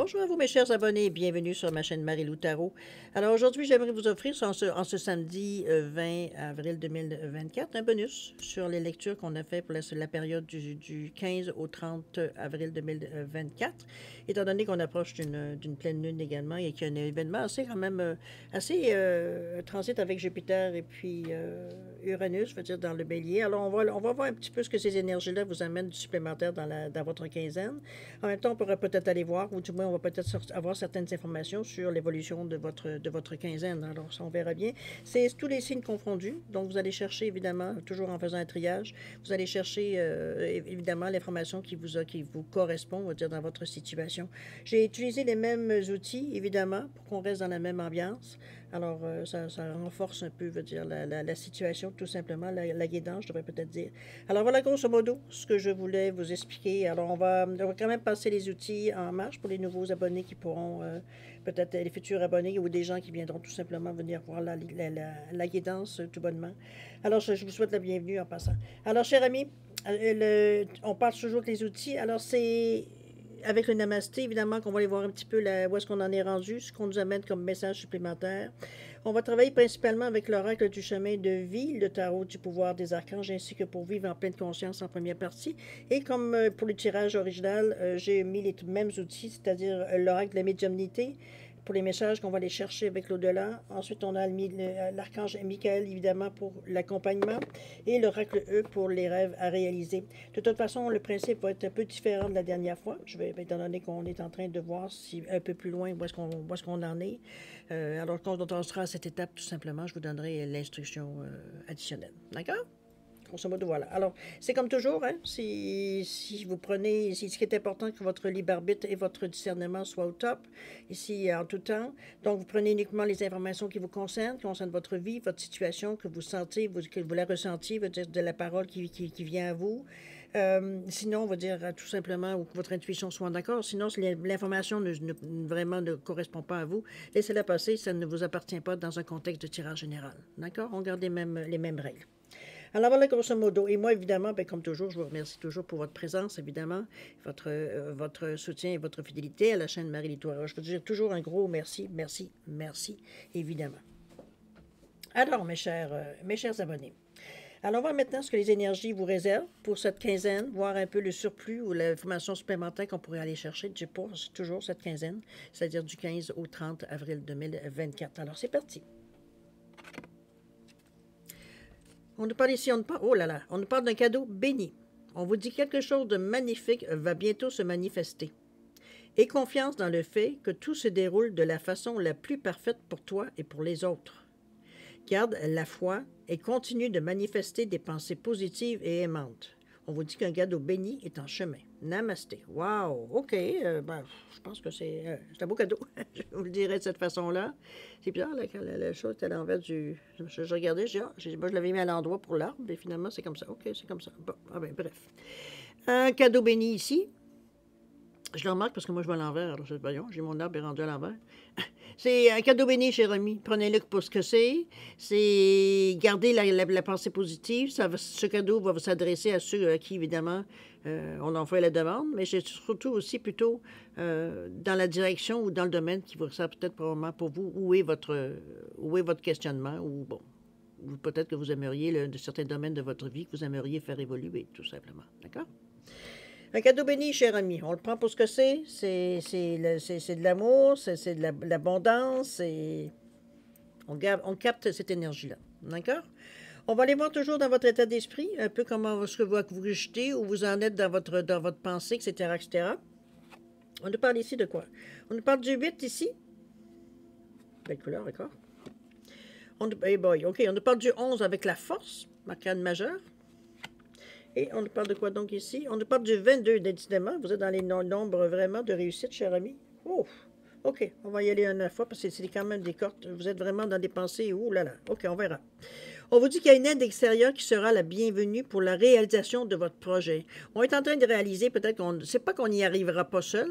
Bonjour à vous mes chers abonnés, bienvenue sur ma chaîne Marie-Lou Tarot. Alors aujourd'hui, j'aimerais vous offrir en ce samedi 20 avril 2024 un bonus sur les lectures qu'on a fait pour la période du 15 au 30 avril 2024. Étant donné qu'on approche d'une pleine lune également et qu'il y a un événement assez quand même transit avec Jupiter et puis Uranus, je veux dire dans le bélier. Alors on va voir un petit peu ce que ces énergies-là vous amènent du supplémentaire dans votre quinzaine. En même temps, on pourrait peut-être aller voir, ou du moins on va peut-être avoir certaines informations sur l'évolution de votre quinzaine. Alors ça, on verra bien. C'est tous les signes confondus. Donc vous allez chercher évidemment, toujours en faisant un triage, vous allez chercher évidemment l'information qui vous correspond, on va dire, dans votre situation. J'ai utilisé les mêmes outils, évidemment, pour qu'on reste dans la même ambiance. Alors, ça renforce un peu, veut dire, la situation, tout simplement, la guidance, je devrais peut-être dire. Alors, voilà, grosso modo, ce que je voulais vous expliquer. Alors, on va quand même passer les outils en marche pour les nouveaux abonnés qui pourront, peut-être les futurs abonnés ou des gens qui viendront tout simplement venir voir la guidance tout bonnement. Alors, je vous souhaite la bienvenue en passant. Alors, chers amis, on parle toujours des outils. Alors, c'est avec le namasté, évidemment, qu'on va aller voir un petit peu où est-ce qu'on en est rendu, ce qu'on nous amène comme message supplémentaire. On va travailler principalement avec l'oracle du chemin de vie, le tarot du pouvoir des archanges, ainsi que pour vivre en pleine conscience en première partie. Et comme pour le tirage original, j'ai mis les mêmes outils, c'est-à-dire l'oracle de la médiumnité, pour les messages qu'on va aller chercher avec l'au-delà. Ensuite, on a l'archange Michael, évidemment, pour l'accompagnement, et l'oracle E pour les rêves à réaliser. De toute façon, le principe va être un peu différent de la dernière fois. Étant donné qu'on est en train de voir un peu plus loin où est-ce qu'on en est. Alors, quand on sera à cette étape, tout simplement, je vous donnerai l'instruction additionnelle. D'accord? Grosso modo, voilà. Alors, c'est comme toujours, hein, si vous prenez, ce qui est important, que votre libre arbitre et votre discernement soient au top, ici en tout temps. Donc, vous prenez uniquement les informations qui vous concernent votre vie, votre situation, que vous sentez, que vous la ressentiez, veut dire de la parole qui vient à vous. Sinon, on va dire tout simplement ou que votre intuition soit d'accord. Sinon, si l'information vraiment ne correspond pas à vous, laissez-la passer, ça ne vous appartient pas dans un contexte de tirage général. D'accord? On garde les mêmes règles. Alors voilà, grosso modo. Et moi, évidemment, bien, comme toujours, je vous remercie toujours pour votre présence, évidemment, votre soutien et votre fidélité à la chaîne Marie-Lou Tarot. Je veux dire toujours un gros merci, merci, merci, évidemment. Alors, mes chers abonnés, alors on va voir maintenant ce que les énergies vous réservent pour cette quinzaine, voir un peu le surplus ou l'information supplémentaire qu'on pourrait aller chercher pour toujours cette quinzaine, c'est-à-dire du 15 au 30 avril 2024. Alors, c'est parti. On nous parle ici, oh là là, on nous parle d'un cadeau béni. On vous dit quelque chose de magnifique va bientôt se manifester. Aie confiance dans le fait que tout se déroule de la façon la plus parfaite pour toi et pour les autres. Garde la foi et continue de manifester des pensées positives et aimantes. On vous dit qu'un cadeau béni est en chemin. Namasté. Wow! OK. Je pense que c'est un beau cadeau. Je vous le dirai de cette façon-là. C'est bizarre, la chose est à l'envers du... Je regardais, moi, je l'avais mis à l'endroit pour l'arbre, mais finalement, c'est comme ça. OK, c'est comme ça. Bon, bref. Un cadeau béni ici. Je le remarque parce que moi, je vais à l'envers. Alors, voyons, j'ai mon arbre est rendu à l'envers. C'est un cadeau béni, cher ami. Prenez-le pour ce que c'est. C'est garder la pensée positive. Ce cadeau va s'adresser à ceux à qui, évidemment, on en fait la demande, mais c'est surtout aussi plutôt dans la direction ou dans le domaine qui vous sert peut-être probablement pour vous. Où est votre questionnement? Ou bon, ou peut-être que vous aimeriez de certains domaines de votre vie que vous aimeriez faire évoluer, tout simplement. D'accord? Un cadeau béni, cher ami. On le prend pour ce que c'est. C'est de l'amour, c'est de l'abondance. On capte cette énergie-là. D'accord? On va aller voir toujours dans votre état d'esprit, un peu comment est-ce que vous rejetez, où vous en êtes dans votre pensée, etc., etc. On nous parle ici de quoi? On nous parle du 8 ici. Belle couleur, d'accord? Hey boy, OK. On nous parle du 11 avec la force, arcane majeure. Et on nous parle de quoi donc ici? On nous parle du 22, décidément. Vous êtes dans les nombres vraiment de réussite, cher ami. Oh, OK, on va y aller une fois parce que c'est quand même des cartes. Vous êtes vraiment dans des pensées. Ouh là là. OK, on verra. On vous dit qu'il y a une aide extérieure qui sera la bienvenue pour la réalisation de votre projet. On est en train de réaliser, peut-être c'est pas qu'on n'y arrivera pas seul,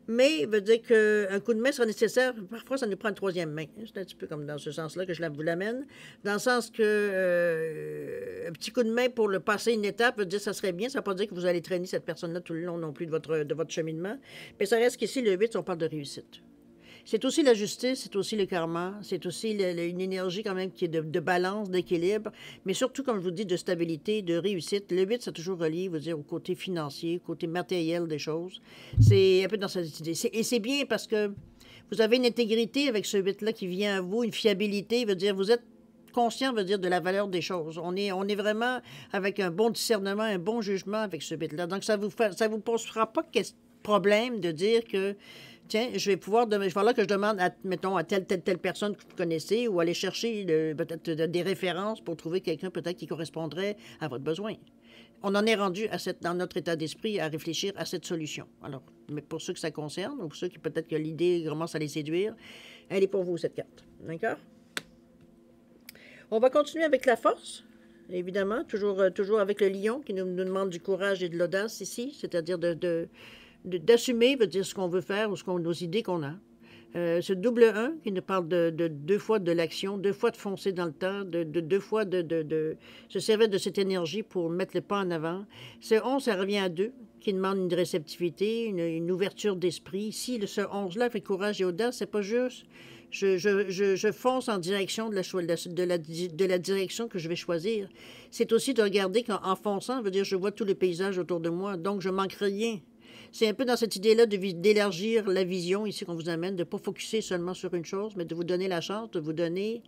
mais veut dire qu'un coup de main sera nécessaire. Parfois, ça nous prend une troisième main. C'est un petit peu comme dans ce sens-là que vous l'amène. Dans le sens que un petit coup de main pour le passer une étape veut dire que ça serait bien. Ça ne veut pas dire que vous allez traîner cette personne-là tout le long non plus de votre cheminement. Mais ça reste qu'ici, le 8, on parle de réussite. C'est aussi la justice, c'est aussi le karma, c'est aussi une énergie quand même qui est de balance, d'équilibre, mais surtout, comme je vous dis, de stabilité, de réussite. Le 8, c'est toujours relié, vous dire, au côté financier, au côté matériel des choses. C'est un peu dans cette idée. Et c'est bien parce que vous avez une intégrité avec ce 8-là qui vient à vous, une fiabilité, veut dire, vous êtes conscient, veut dire, de la valeur des choses. On est vraiment avec un bon discernement, un bon jugement avec ce 8-là. Donc, ça vous posera pas de problème de dire que tiens, je vais pouvoir, je vais là que je demande, mettons, à telle personne que vous connaissez ou aller chercher peut-être des références pour trouver quelqu'un peut-être qui correspondrait à votre besoin. On en est rendu dans notre état d'esprit à réfléchir à cette solution. Alors, mais pour ceux que ça concerne, ou pour ceux qui peut-être que l'idée commence à les séduire, elle est pour vous, cette carte. D'accord? On va continuer avec la force. Évidemment, toujours avec le lion qui nous demande du courage et de l'audace ici, c'est-à-dire d'assumer, veut dire ce qu'on veut faire ou nos idées qu'on a. Ce double 1 qui nous parle de deux fois de l'action, deux fois de foncer dans le temps, deux fois de se servir de cette énergie pour mettre le pas en avant. Ce 11, ça revient à 2, qui demande une réceptivité, une ouverture d'esprit. Ici, ce 11-là fait courage et audace, c'est pas juste je fonce en direction de la direction que je vais choisir. C'est aussi de regarder qu'en fonçant, veut dire je vois tout le paysage autour de moi, donc je manque rien. C'est un peu dans cette idée-là d'élargir la vision ici qu'on vous amène, de ne pas focusser seulement sur une chose, mais de vous donner la chance, de vous donner,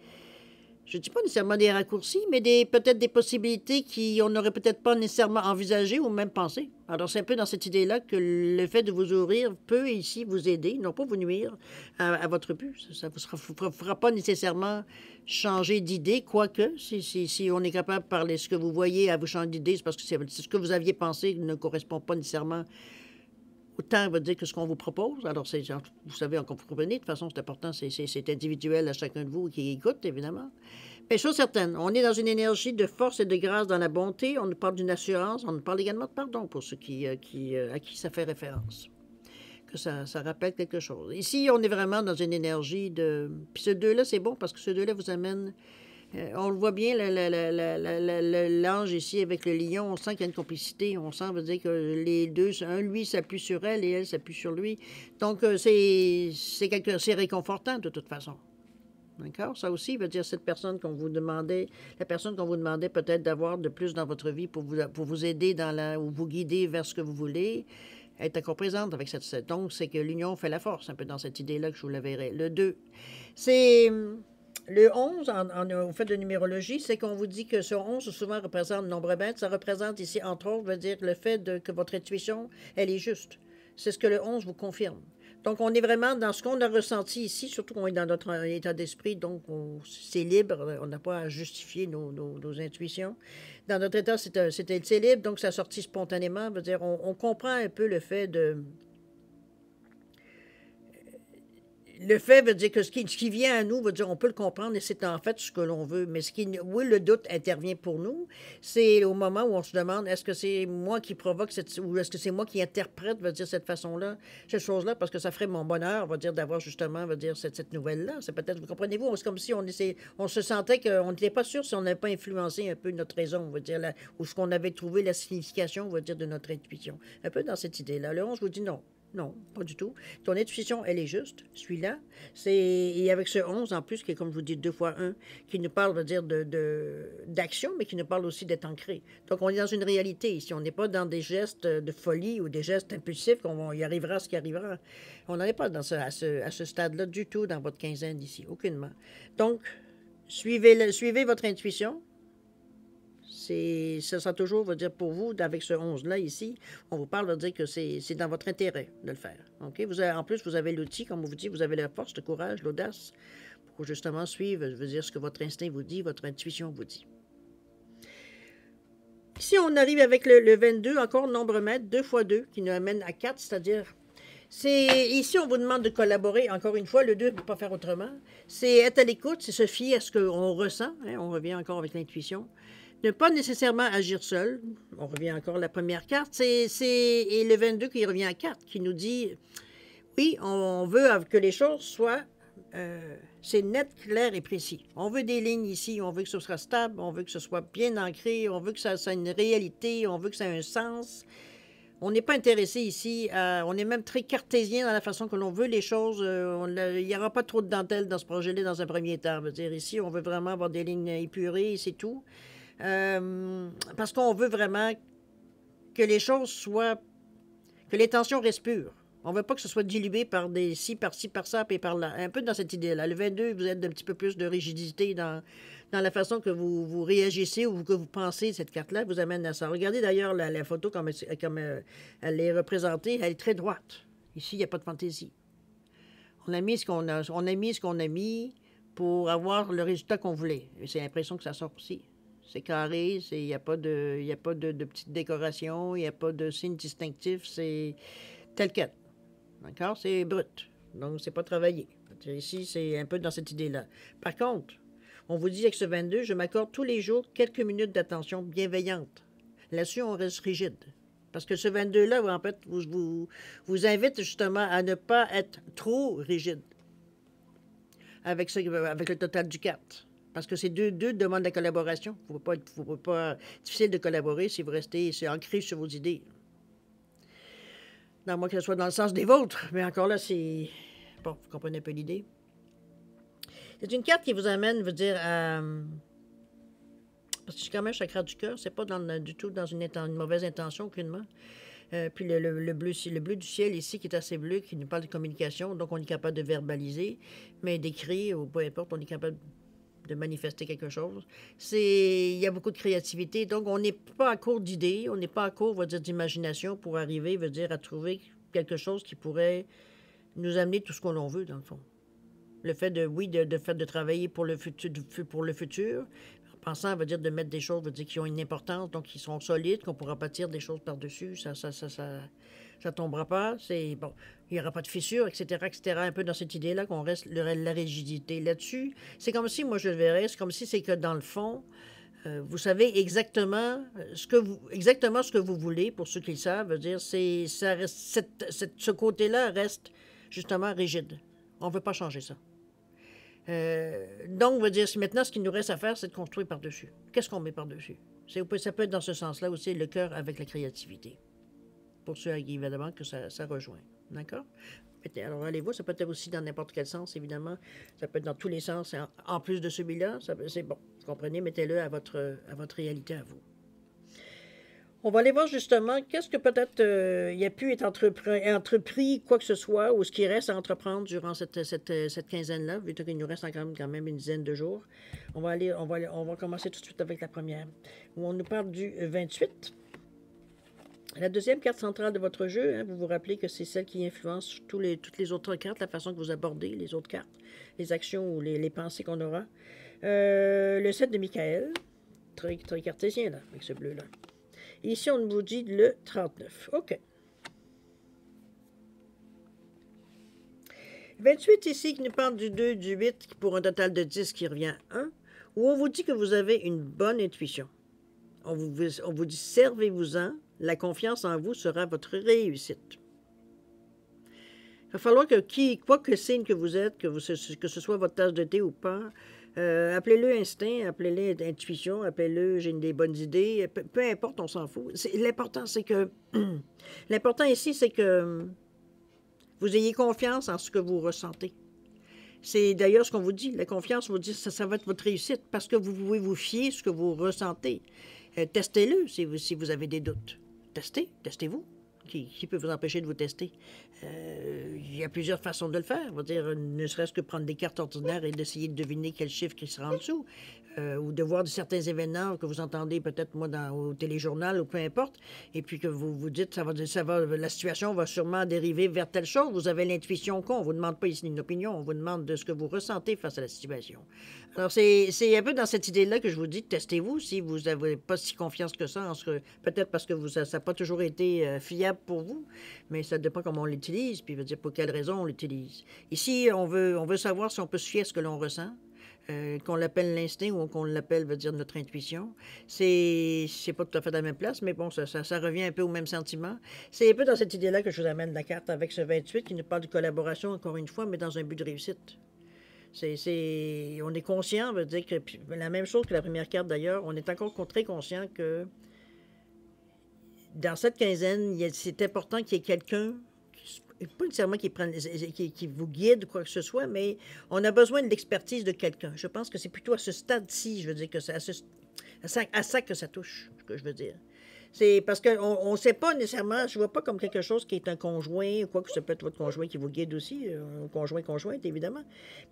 je ne dis pas nécessairement des raccourcis, mais peut-être des possibilités qu'on n'aurait peut-être pas nécessairement envisagées ou même pensées. Alors, c'est un peu dans cette idée-là que le fait de vous ouvrir peut ici vous aider, non pas vous nuire à votre but. Ça ne vous fera pas nécessairement changer d'idée, quoique, si on est capable de parler ce que vous voyez à vous changer d'idée, c'est parce que ce que vous aviez pensé ne correspond pas nécessairement autant va dire que ce qu'on vous propose. Alors, vous savez, vous comprenez, de toute façon, c'est important, c'est individuel à chacun de vous qui écoute, évidemment. Mais chose certaine, on est dans une énergie de force et de grâce dans la bonté. On nous parle d'une assurance, on nous parle également de pardon pour ceux à qui ça fait référence. Que ça rappelle quelque chose. Ici, on est vraiment dans une énergie de... Puis ce 2-là, c'est bon parce que ce 2-là vous amène... on le voit bien, l'ange ici avec le lion, on sent qu'il y a une complicité. On sent, veut dire que les deux, lui s'appuie sur elle et elle s'appuie sur lui. Donc, c'est réconfortant de toute façon. D'accord? Ça aussi veut dire cette personne qu'on vous demandait, la personne qu'on vous demandait peut-être d'avoir de plus dans votre vie pour vous aider ou vous guider vers ce que vous voulez, est encore présente avec cette... Donc, c'est que l'union fait la force, un peu dans cette idée-là que je vous la verrai. Le 2, c'est... Le 11, au fait de numérologie, c'est qu'on vous dit que ce 11 souvent représente le nombre bête. Ça représente ici, entre autres, veut dire le fait que votre intuition, elle est juste. C'est ce que le 11 vous confirme. Donc, on est vraiment dans ce qu'on a ressenti ici, surtout qu'on est dans notre état d'esprit, donc c'est libre, on n'a pas à justifier nos intuitions. Dans notre état, c'est libre, donc ça sortit spontanément. Veut dire, on comprend un peu le fait de... Le fait veut dire que ce qui vient à nous, veut dire on peut le comprendre et c'est en fait ce que l'on veut. Mais oui, le doute intervient pour nous. C'est au moment où on se demande est-ce que c'est moi qui provoque ou est-ce que c'est moi qui interprète, veut dire cette façon-là, cette chose-là, parce que ça ferait mon bonheur, va dire d'avoir justement, veut dire cette nouvelle-là. C'est peut-être, vous comprenez-vous, c'est comme si on se sentait qu'on n'était pas sûr si on n'avait pas influencé un peu notre raison, veut dire ou ce qu'on avait trouvé la signification, veut dire de notre intuition. Un peu dans cette idée-là. Le 11, je vous dis non. Non, pas du tout. Ton intuition, elle est juste. Celui-là, et avec ce 11 en plus, qui est comme je vous dis 2 fois 1, qui nous parle, veut dire, d'action, mais qui nous parle aussi d'être ancré. Donc, on est dans une réalité ici. On n'est pas dans des gestes de folie ou des gestes impulsifs qu'on y arrivera ce qui arrivera. On n'en est pas à ce stade-là du tout dans votre quinzaine ici, aucunement. Donc, suivez votre intuition. Ça sera toujours, veut dire, pour vous, avec ce 11-là ici, on vous parle, veut dire que c'est dans votre intérêt de le faire. OK? En plus, vous avez l'outil, comme on vous dit, vous avez la force, le courage, l'audace, pour justement suivre, veut dire, ce que votre instinct vous dit, votre intuition vous dit. Ici, on arrive avec le 22, encore nombre maître, 2 fois 2, qui nous amène à 4, c'est-à-dire... Ici, on vous demande de collaborer, encore une fois, le 2 ne peut pas faire autrement. C'est être à l'écoute, c'est se fier à ce qu'on ressent, hein, on revient encore avec l'intuition. Ne pas nécessairement agir seul. On revient encore à la première carte. Et le 22 qui revient à 4, qui nous dit, Puis, on veut que les choses soient... c'est net, clair et précis. On veut des lignes ici, on veut que ce soit stable, on veut que ce soit bien ancré, on veut que ça ait une réalité, on veut que ça ait un sens. On n'est pas intéressé ici on est même très cartésien dans la façon que l'on veut les choses. Il n'y aura pas trop de dentelle dans ce projet-là dans un premier temps. Veut dire, ici, on veut vraiment avoir des lignes épurées, c'est tout. Parce qu'on veut vraiment que les choses soient... que les tensions restent pures. On ne veut pas que ce soit dilué par des ci, par ça, puis par là. Un peu dans cette idée-là. Le 22, vous êtes un petit peu plus de rigidité dans la façon que vous réagissez ou que vous pensez. Cette carte-là vous amène à ça. Regardez d'ailleurs la photo comme elle est représentée. Elle est très droite. Ici, il n'y a pas de fantaisie. On a mis ce qu'on a, on a mis ce qu'on a mis pour avoir le résultat qu'on voulait. Et c'est l'impression que ça sort aussi. C'est carré, il n'y a pas de petites décorations, il n'y a pas de signes distinctifs, c'est tel quel. D'accord? C'est brut. Donc, c'est pas travaillé. Ici, c'est un peu dans cette idée-là. Par contre, on vous dit avec ce 22, je m'accorde tous les jours quelques minutes d'attention bienveillante. Là-dessus, on reste rigide. Parce que ce 22-là, en fait, vous invite justement à ne pas être trop rigide avec le total du 4. Parce que c'est deux demandes de collaboration. Il ne faut pas difficile de collaborer si vous restez ancré sur vos idées. Non, moi, que ce soit dans le sens des vôtres. Mais encore là, c'est... Bon, vous comprenez un peu l'idée. C'est une carte qui vous amène, veut dire, à... Parce que c'est quand même chakra du cœur. C'est pas du tout dans une mauvaise intention, aucunement. Puis le bleu du ciel ici, qui est assez bleu, qui nous parle de communication. Donc, on est capable de verbaliser, mais d'écrire, ou peu importe, on est capable de manifester quelque chose. Il y a beaucoup de créativité. Donc, on n'est pas à court d'idées, on n'est pas à court, on va dire, d'imagination pour arriver, veut dire, à trouver quelque chose qui pourrait nous amener tout ce qu'on veut, dans le fond. Le fait de travailler pour le futur, en pensant, veut dire, de mettre des choses, veut dire, qui ont une importance, donc qui sont solides, qu'on pourra bâtir des choses par-dessus, ça tombera pas, c'est bon, il n'y aura pas de fissure, etc., un peu dans cette idée-là qu'on reste la rigidité là-dessus. C'est comme si, moi je le verrais, c'est comme si c'est que dans le fond, vous savez exactement ce que vous voulez, pour ceux qui le savent, veut dire, ça reste, ce côté-là reste justement rigide. On ne veut pas changer ça. Donc, on va dire, maintenant, ce qu'il nous reste à faire, c'est de construire par-dessus. Qu'est-ce qu'on met par-dessus? Ça peut être dans ce sens-là aussi, le cœur avec la créativité. Pour ceux, évidemment, que ça rejoint. D'accord? Alors, allez-vous, ça peut être aussi dans n'importe quel sens, évidemment. Ça peut être dans tous les sens. En plus de celui-là, c'est bon. Vous comprenez? Mettez-le à votre réalité, à vous. On va aller voir justement qu'est-ce que peut-être il y a pu être entrepris, quoi que ce soit, ou ce qui reste à entreprendre durant cette quinzaine-là, vu qu'il nous reste quand même une dizaine de jours. On va commencer tout de suite avec la première, où on nous parle du 28. La deuxième carte centrale de votre jeu, hein, vous vous rappelez que c'est celle qui influence toutes les autres cartes, la façon que vous abordez les autres cartes, les actions ou les pensées qu'on aura. Le 7 de Michael, très, très cartésien, là, avec ce bleu-là. Ici, on vous dit le 39. OK. 28 ici, qui nous parle du 2, du 8, pour un total de 10 qui revient à 1, où on vous dit que vous avez une bonne intuition. On vous dit, servez-vous-en, la confiance en vous sera votre réussite. Il va falloir que, quoi que signe que vous êtes, que ce soit votre tasse de thé ou pas, appelez-le instinct, appelez-le intuition, appelez-le j'ai des bonnes idées, peu importe, on s'en fout. L'important, c'est que... L'important ici, c'est que vous ayez confiance en ce que vous ressentez. C'est d'ailleurs ce qu'on vous dit. La confiance, vous dit ça va être votre réussite parce que vous pouvez vous fier sur ce que vous ressentez. Testez-le si vous avez des doutes. Testez-vous. Qui peut vous empêcher de vous tester? Il y a plusieurs façons de le faire. On va dire, ne serait-ce que prendre des cartes ordinaires et d'essayer de deviner quel chiffre qui sera en dessous. Ou de voir certains événements que vous entendez peut-être au téléjournal ou peu importe, et puis que vous vous dites, la situation va sûrement dériver vers telle chose. Vous avez l'intuition qu'on ne vous demande pas ici une opinion, on vous demande de ce que vous ressentez face à la situation. Alors, c'est un peu dans cette idée-là que je vous dis, testez-vous si vous n'avez pas si confiance que ça, peut-être parce que ça n'a pas toujours été fiable pour vous, mais ça dépend comment on l'utilise, puis veut dire pour quelle raison on l'utilise. Ici, on veut savoir si on peut se fier à ce que l'on ressent. qu'on l'appelle l'instinct ou qu'on l'appelle, veut dire, notre intuition. C'est pas tout à fait à la même place, mais bon, ça revient un peu au même sentiment. C'est un peu dans cette idée-là que je vous amène la carte avec ce 28 qui nous parle de collaboration, encore une fois, mais dans un but de réussite. On est conscient, veut dire que la même chose que la première carte d'ailleurs, on est encore très conscient que dans cette quinzaine, c'est important qu'il y ait quelqu'un, pas nécessairement qui vous guide ou quoi que ce soit, mais on a besoin de l'expertise de quelqu'un. Je pense que c'est plutôt à ce stade-ci, je veux dire, que c'est à ça que ça touche, ce que je veux dire. C'est parce qu'on ne sait pas nécessairement, je ne vois pas comme quelque chose qui est un conjoint, ou quoi que ce peut être votre conjoint qui vous guide aussi, conjointe, évidemment.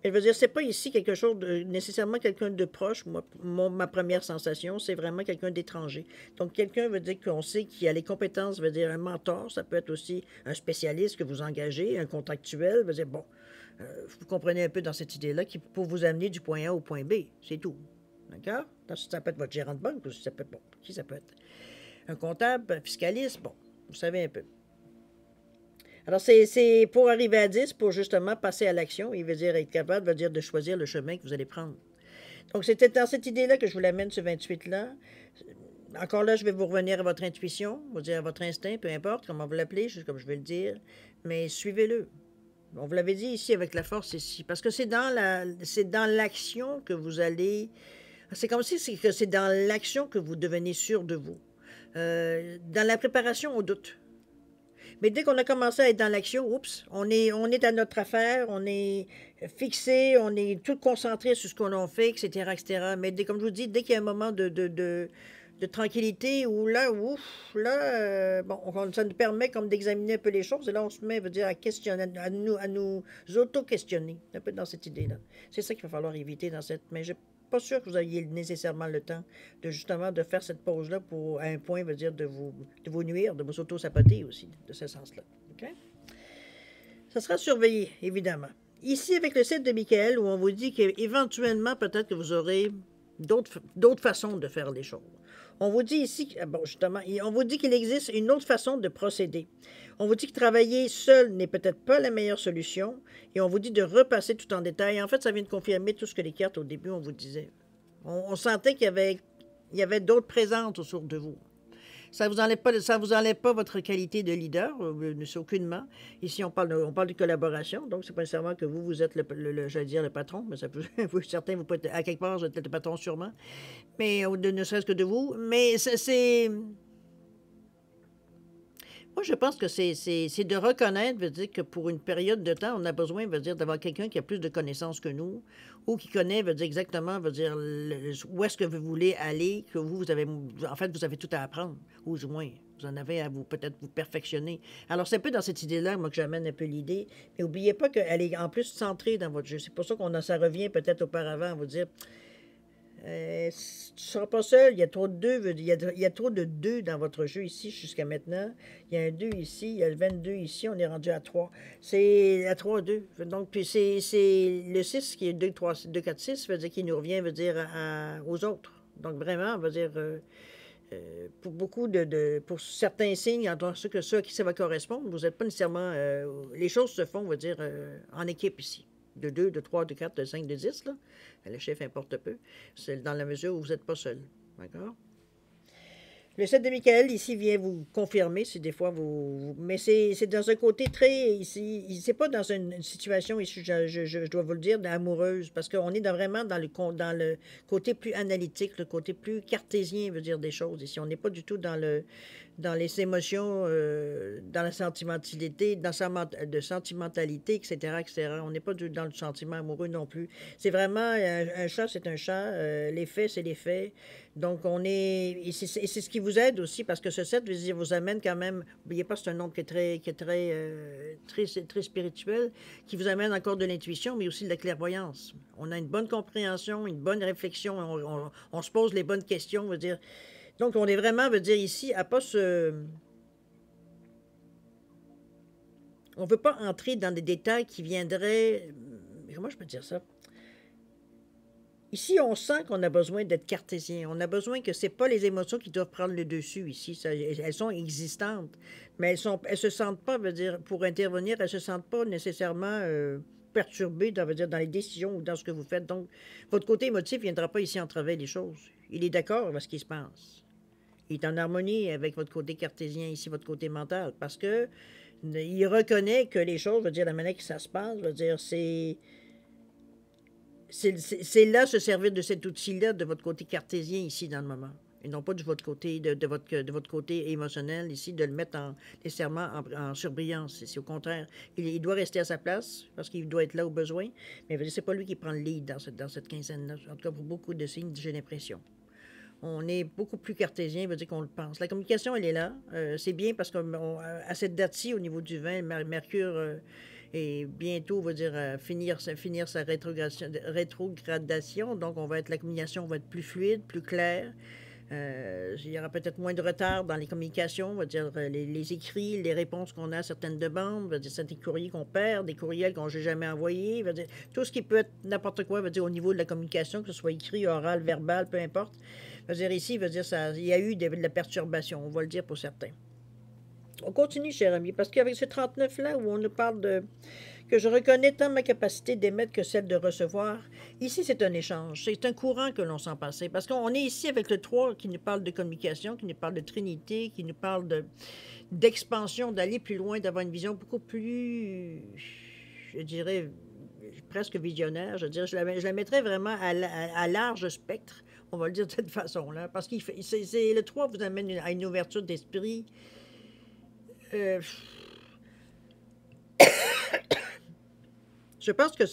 Mais je veux dire, c'est pas ici quelque chose de nécessairement quelqu'un de proche. Ma première sensation, c'est vraiment quelqu'un d'étranger. Donc, quelqu'un veut dire qu'on sait qu'il a les compétences, veut dire un mentor, ça peut être aussi un spécialiste que vous engagez, un contractuel, veut dire, bon, vous comprenez un peu dans cette idée-là, qui pour vous amener du point A au point B, c'est tout. D'accord? Ça peut être votre gérant de banque, ou ça peut être, bon, qui ça peut être? Un comptable, un fiscaliste, bon, vous savez un peu. Alors, c'est pour arriver à 10, pour justement passer à l'action. Il veut dire être capable, veut dire de choisir le chemin que vous allez prendre. Donc, c'était dans cette idée-là que je vous l'amène, ce 28-là. Encore là, je vais vous revenir à votre intuition, vous dire à votre instinct, peu importe comment vous l'appelez, comme je vais le dire, mais suivez-le. On vous l'avait dit ici avec la force ici, parce que c'est dans l'action que vous allez... C'est comme si c'est dans l'action que vous devenez sûr de vous. Dans la préparation, on doute. Mais dès qu'on a commencé à être dans l'action, oups, on est à notre affaire, on est fixé, on est tout concentré sur ce qu'on a fait, etc., etc. Mais comme je vous dis, dès qu'il y a un moment de tranquillité où là, bon, ça nous permet comme d'examiner un peu les choses et là, on se met, veut dire, à questionner, à nous auto-questionner, un peu dans cette idée-là. C'est ça qu'il va falloir éviter dans cette... Mais je pas sûr que vous ayez nécessairement le temps de justement de faire cette pause-là pour, à un point, veut dire, de vous nuire, de vous auto-saboter aussi, de ce sens-là. OK? Ça sera surveillé, évidemment. Ici, avec le site de Michael, où on vous dit qu'éventuellement, peut-être que vous aurez d'autres façons de faire les choses. On vous dit ici, bon, justement, on vous dit qu'il existe une autre façon de procéder. On vous dit que travailler seul n'est peut-être pas la meilleure solution et on vous dit de repasser tout en détail. En fait, ça vient de confirmer tout ce que les cartes, au début, on vous disait. On sentait qu'il y avait d'autres présentes autour de vous. Ça vous enlève pas votre qualité de leader, aucunement. Ici, on parle de collaboration, donc c'est pas nécessairement que vous êtes j'allais dire le patron, mais ça peut, certains, vous pouvez être, à quelque part, vous êtes le patron sûrement, mais ne serait-ce que de vous. Mais c'est... Moi, je pense que c'est de reconnaître, veut dire que pour une période de temps, on a besoin, veut dire, d'avoir quelqu'un qui a plus de connaissances que nous, ou qui connaît, veut dire exactement, veut dire où est-ce que vous voulez aller, que vous avez, en fait, vous avez tout à apprendre, ou du moins, vous en avez à peut-être vous perfectionner. Alors, c'est un peu dans cette idée-là, moi, que j'amène un peu l'idée, mais n'oubliez pas qu'elle est en plus centrée dans votre jeu. C'est pour ça ça revient peut-être auparavant à vous dire... tu ne seras pas seul, il y a trop de deux, il y a trop de deux dans votre jeu ici jusqu'à maintenant. Il y a un 2 ici, il y a le 22 ici, on est rendu à 3. C'est à 3, 2. Donc, puis c'est le 6 qui est 2, 3, 2, 4, 6, veut dire qu'il nous revient, veut dire, aux autres. Donc, vraiment, veut dire, pour beaucoup pour certains signes, en ceux à qui ça va correspondre, vous n'êtes pas nécessairement, les choses se font, veut dire, en équipe ici. De 2, de 3, de 4, de 5, de 10, là. Le chiffre importe peu. C'est dans la mesure où vous n'êtes pas seul. D'accord? Le 7 de Michael, ici, vient vous confirmer si des fois vous... Mais c'est dans un côté très... Ici, c'est pas dans une situation, ici, je dois vous le dire, amoureuse, parce qu'on est vraiment dans le côté plus analytique, le côté plus cartésien, veut dire, des choses. Ici, on n'est pas du tout dans les émotions, dans la sentimentalité, de sentimentalité, etc., etc. On n'est pas dans le sentiment amoureux non plus. C'est vraiment, un chat, c'est un chat. Les faits, c'est les faits. Donc, et c'est ce qui vous aide aussi, parce que ce 7 vous amène quand même, n'oubliez pas, c'est un nombre qui est très spirituel, qui vous amène encore de l'intuition, mais aussi de la clairvoyance. On a une bonne compréhension, une bonne réflexion, on se pose les bonnes questions, veut dire. Donc, on est vraiment, veut dire ici, à pas se... On ne veut pas entrer dans des détails qui viendraient... Comment je peux dire ça? Ici, on sent qu'on a besoin d'être cartésien. On a besoin que ce n'est pas les émotions qui doivent prendre le dessus ici. Elles sont existantes, mais elles se sentent pas, veut dire, pour intervenir, elles se sentent pas nécessairement perturbé, dans, veut dire, dans les décisions ou dans ce que vous faites. Donc, votre côté émotif ne viendra pas ici entraver les choses. Il est d'accord avec ce qui se passe. Il est en harmonie avec votre côté cartésien, ici, votre côté mental, parce que il reconnaît que les choses, veut dire, la manière que ça se passe, veut dire, c'est là se servir de cet outil-là de votre côté cartésien ici dans le moment. Et non pas de votre côté, de votre côté émotionnel ici, de le mettre nécessairement en surbrillance. C'est au contraire. Il doit rester à sa place parce qu'il doit être là au besoin. Mais c'est pas lui qui prend le lead dans cette quinzaine-là. En tout cas, pour beaucoup de signes, j'ai l'impression. On est beaucoup plus cartésien, veut dire qu'on le pense. La communication, elle est là. C'est bien parce qu'à cette date-ci, au niveau du vin, Mercure est bientôt, veut dire, finir sa rétrogradation. Donc, la communication va être plus fluide, plus claire. Il y aura peut-être moins de retard dans les communications, on va dire les écrits, les réponses qu'on a à certaines demandes, on va dire certains courriers qu'on perd, des courriels qu'on n'a jamais envoyés, va dire, tout ce qui peut être n'importe quoi, va dire au niveau de la communication, que ce soit écrit, oral, verbal, peu importe. Va dire ici, va dire ça, il y a eu de la perturbation, on va le dire pour certains. On continue, cher ami, parce qu'avec ce 39-là, où on nous parle de que je reconnais tant ma capacité d'émettre que celle de recevoir, ici, c'est un échange. C'est un courant que l'on sent passer. Parce qu'on est ici avec le 3 qui nous parle de communication, qui nous parle de trinité, qui nous parle d'expansion, d'aller plus loin, d'avoir une vision beaucoup plus, je dirais, presque visionnaire. Je la mettrais vraiment à large spectre. On va le dire de cette façon-là. Parce que le 3 vous amène à une ouverture d'esprit. Je pense que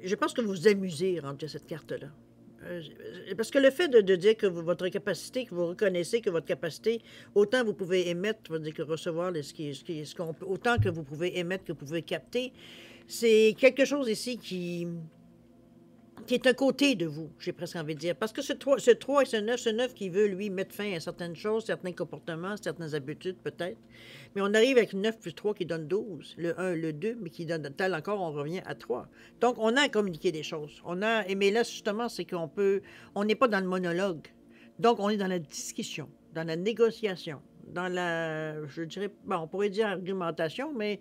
je pense que vous vous amusez rendu cette carte-là. Parce que le fait de dire que votre capacité, que vous reconnaissez que votre capacité, autant vous pouvez émettre, dire que recevoir autant que vous pouvez émettre, que vous pouvez capter, c'est quelque chose ici qui est un côté de vous, j'ai presque envie de dire. Parce que ce 3 et ce 9 qui veut, lui, mettre fin à certaines choses, certains comportements, certaines habitudes, peut-être. Mais on arrive avec 9 plus 3 qui donne 12, le 1, le 2, mais qui donne tel encore, on revient à 3. Donc, on a à communiquer des choses. Mais là, justement, c'est on n'est pas dans le monologue. Donc, on est dans la discussion, dans la négociation, je dirais, on pourrait dire argumentation, mais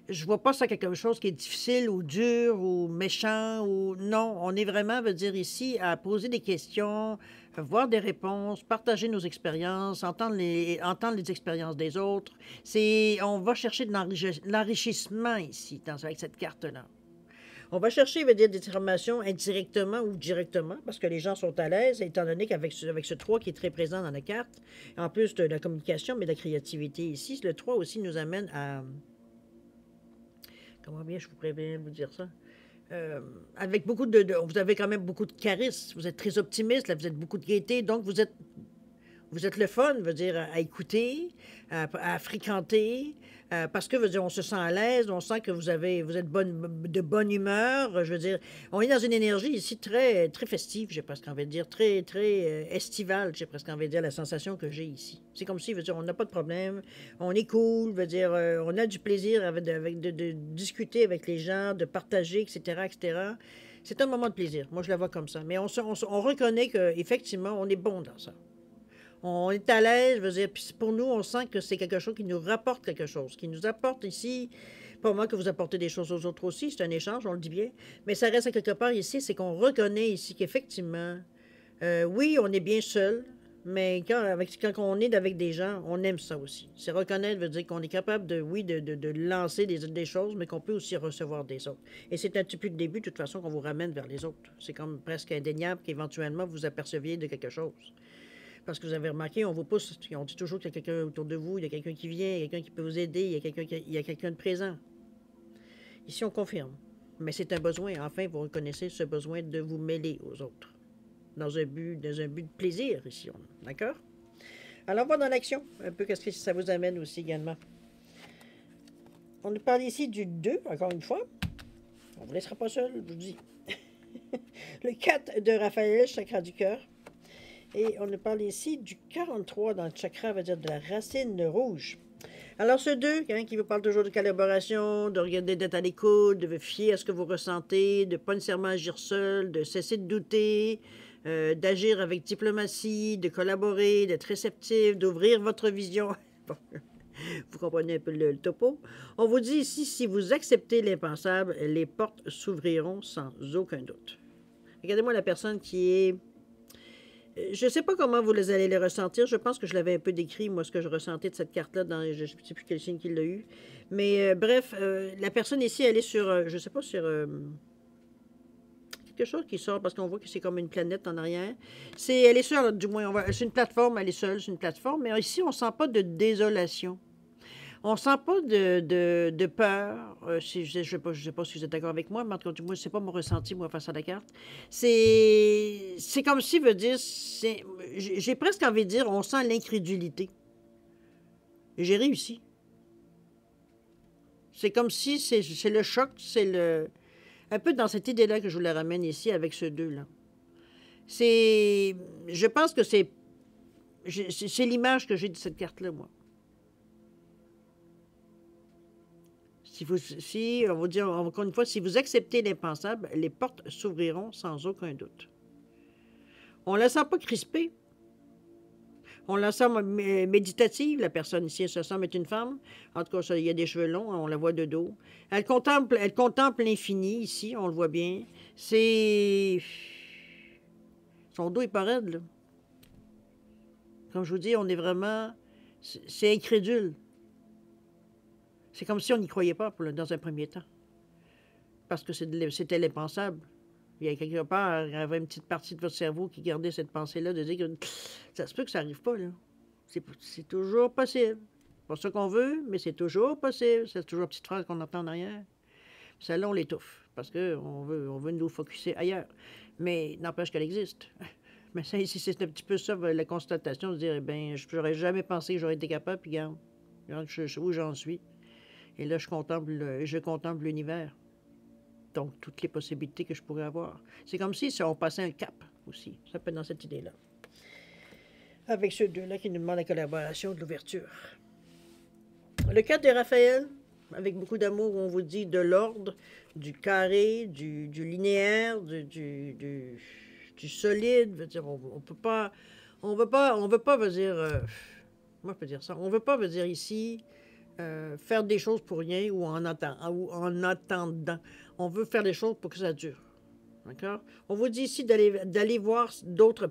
je vois pas ça quelque chose qui est difficile ou dur ou méchant ou non. On est vraiment, veut dire ici, à poser des questions, voir des réponses, partager nos expériences, entendre les expériences des autres. On va chercher de l'enrichissement ici, avec cette carte-là. On va chercher, veut dire, des informations indirectement ou directement, parce que les gens sont à l'aise, étant donné qu'avec ce 3 qui est très présent dans la carte, en plus de la communication, mais de la créativité ici, le 3 aussi nous amène à... Comment bien je vous préviens de vous dire ça? Avec beaucoup vous avez quand même beaucoup de charisme, vous êtes très optimiste, là, vous êtes beaucoup de gaieté, donc vous êtes le fun, veut dire, à écouter, à fréquenter, parce que, veut dire, on se sent à l'aise, on sent que vous êtes de bonne humeur, je veux dire, on est dans une énergie ici très, très festive, j'ai presque envie de dire, très, très estivale, j'ai presque envie de dire, la sensation que j'ai ici. C'est comme si, veut dire, on n'a pas de problème, on est cool, veut dire, on a du plaisir de discuter avec les gens, de partager, etc., etc. C'est un moment de plaisir, moi je la vois comme ça, mais on reconnaît qu'effectivement, on est bon dans ça. On est à l'aise, je veux dire, puis pour nous, on sent que c'est quelque chose qui nous rapporte quelque chose, qui nous apporte ici, pas moi que vous apportez des choses aux autres aussi, c'est un échange, on le dit bien, mais ça reste à quelque part ici, c'est qu'on reconnaît ici qu'effectivement, oui, on est bien seul, mais quand on est avec des gens, on aime ça aussi. C'est reconnaître, veut dire qu'on est capable de lancer des choses, mais qu'on peut aussi recevoir des autres. Et c'est un petit peu le début, de toute façon, qu'on vous ramène vers les autres. C'est comme presque indéniable qu'éventuellement, vous aperceviez de quelque chose. Parce que vous avez remarqué, on vous pousse, on dit toujours qu'il y a quelqu'un autour de vous, il y a quelqu'un qui vient, il y a quelqu'un qui peut vous aider, il y a quelqu'un de présent. Ici, on confirme. Mais c'est un besoin. Enfin, vous reconnaissez ce besoin de vous mêler aux autres. Dans un but de plaisir, ici. D'accord? Alors, on va dans l'action. Un peu qu'est-ce que ça vous amène aussi également. On nous parle ici du 2, encore une fois. On ne vous laissera pas seul, je vous dis. Le 4 de Raphaël, chakra du cœur. Et on nous parle ici du 43 dans le chakra, on va dire de la racine rouge. Alors, ce 2, qui vous parle toujours de collaboration, de regarder d'être à l'écoute, de fier à ce que vous ressentez, de ne pas nécessairement agir seul, de cesser de douter, d'agir avec diplomatie, de collaborer, d'être réceptif, d'ouvrir votre vision. Bon. Vous comprenez un peu le topo. On vous dit ici, si vous acceptez l'impensable, les portes s'ouvriront sans aucun doute. Regardez-moi la personne qui est... Je ne sais pas comment vous allez les ressentir. Je pense que je l'avais un peu décrit, moi, ce que je ressentais de cette carte-là. Je ne sais plus quel signe qui l'a eu. Mais bref, la personne ici, elle est sur, je ne sais pas, sur quelque chose qui sort parce qu'on voit que c'est comme une planète en arrière. Elle est seule, du moins, c'est une plateforme, elle est seule, c'est une plateforme. Mais ici, on ne sent pas de désolation. On sent pas de peur. Je ne sais pas si vous êtes d'accord avec moi, mais en tout cas, moi, c'est pas mon ressenti, moi, face à la carte. C'est comme si, veut dire, j'ai presque envie de dire, on sent l'incrédulité. Et j'ai réussi. C'est comme si c'est le choc, c'est le... Un peu dans cette idée-là que je vous la ramène ici avec ce 2-là. Je pense que c'est l'image que j'ai de cette carte-là, moi. Si, on va dire encore une fois, si vous acceptez l'impensable, les portes s'ouvriront sans aucun doute. On ne la sent pas crispée. On la sent méditative, la personne ici. Elle se semble être une femme. En tout cas, il y a des cheveux longs, on la voit de dos. Elle contemple l'infini ici, on le voit bien. Son dos est pas raide, là. Comme je vous dis, on est vraiment... C'est incrédule. C'est comme si on n'y croyait pas dans un premier temps. Parce que c'était l'impensable. Il y a quelque part, il y avait une petite partie de votre cerveau qui gardait cette pensée-là de dire que ça se peut que ça n'arrive pas, là. C'est toujours possible. Pas ça qu'on veut, mais c'est toujours possible. C'est toujours une petite phrase qu'on entend en arrière. Celle-là, on l'étouffe parce qu'on veut nous focusser ailleurs. Mais n'empêche qu'elle existe. Mais ça, ici, c'est un petit peu ça, la constatation de dire, eh bien, je n'aurais jamais pensé que j'aurais été capable, puis regarde où j'en suis. Et là, je contemple l'univers. Donc, toutes les possibilités que je pourrais avoir. C'est comme si on passait un cap aussi. Ça peut être dans cette idée-là. Avec ceux 2-là qui nous demandent la collaboration de l'ouverture. Le 4 de Raphaël, avec beaucoup d'amour, on vous dit de l'ordre, du carré, du linéaire, du solide. Veut dire, on peut pas... On veut pas, veut dire... moi, je peux dire ça. On veut pas, veut dire ici... faire des choses pour rien ou en attendant. On veut faire des choses pour que ça dure. D'accord? On vous dit ici d'aller voir d'autres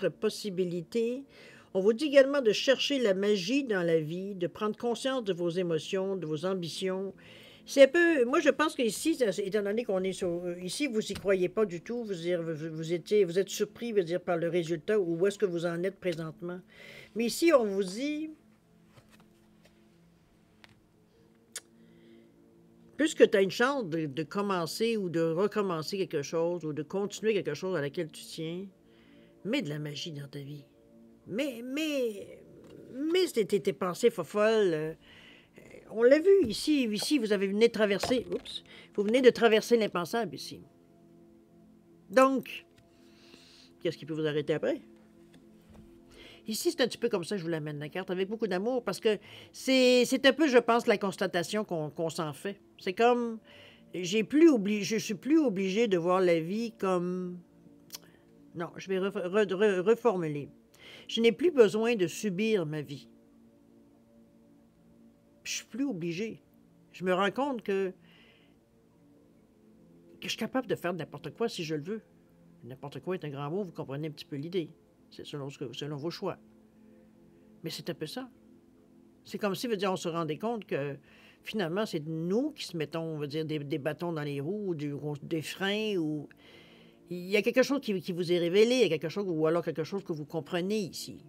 possibilités. On vous dit également de chercher la magie dans la vie, de prendre conscience de vos émotions, de vos ambitions. C'est un peu... Moi, je pense qu'ici, étant donné qu'on est ici, vous n'y croyez pas du tout. Vous êtes surpris, veut dire, par le résultat ou où est-ce que vous en êtes présentement. Mais ici, on vous dit... Puisque tu as une chance de commencer ou de recommencer quelque chose ou de continuer quelque chose à laquelle tu tiens, mets de la magie dans ta vie. Mais c'était tes pensées folles. On l'a vu ici, vous avez venu de traverser. Oups, vous venez de traverser l'impensable ici. Donc, qu'est-ce qui peut vous arrêter après? Ici, c'est un petit peu comme ça que je vous l'amène la carte, avec beaucoup d'amour, parce que c'est un peu, je pense, la constatation qu'on s'en fait. C'est comme, je suis plus obligé de voir la vie comme... Non, je vais reformuler. Je n'ai plus besoin de subir ma vie. Je suis plus obligé. Je me rends compte que je suis capable de faire n'importe quoi si je le veux. N'importe quoi est un grand mot, vous comprenez un petit peu l'idée. C'est selon vos choix. Mais c'est un peu ça. C'est comme si, veut dire, on se rendait compte que finalement, c'est nous qui se mettons, on va dire, des bâtons dans les roues, ou des freins, ou... Il y a quelque chose qui vous est révélé, il y a quelque chose, ou alors quelque chose que vous comprenez ici.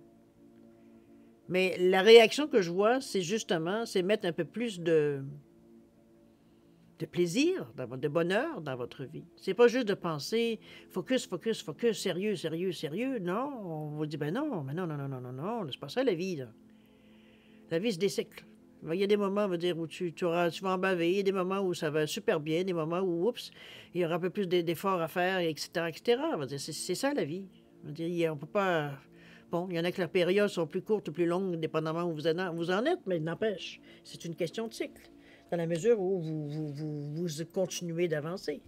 Mais la réaction que je vois, c'est justement, c'est mettre un peu plus de plaisir, de bonheur dans votre vie. C'est pas juste de penser focus, focus, focus, sérieux, sérieux, sérieux. Non, on vous dit, ben non, non, c'est pas ça la vie, là. La vie, c'est des cycles. Il y a des moments, on va dire, où tu vas en baver, il y a des moments où ça va super bien, des moments où, oups, il y aura un peu plus d'efforts à faire, etc., etc. On va dire, c'est ça la vie. On va dire, on peut pas... Bon, il y en a que leurs périodes sont plus courtes ou plus longues, dépendamment où vous en êtes, mais n'empêche, c'est une question de cycle, dans la mesure où vous continuez d'avancer.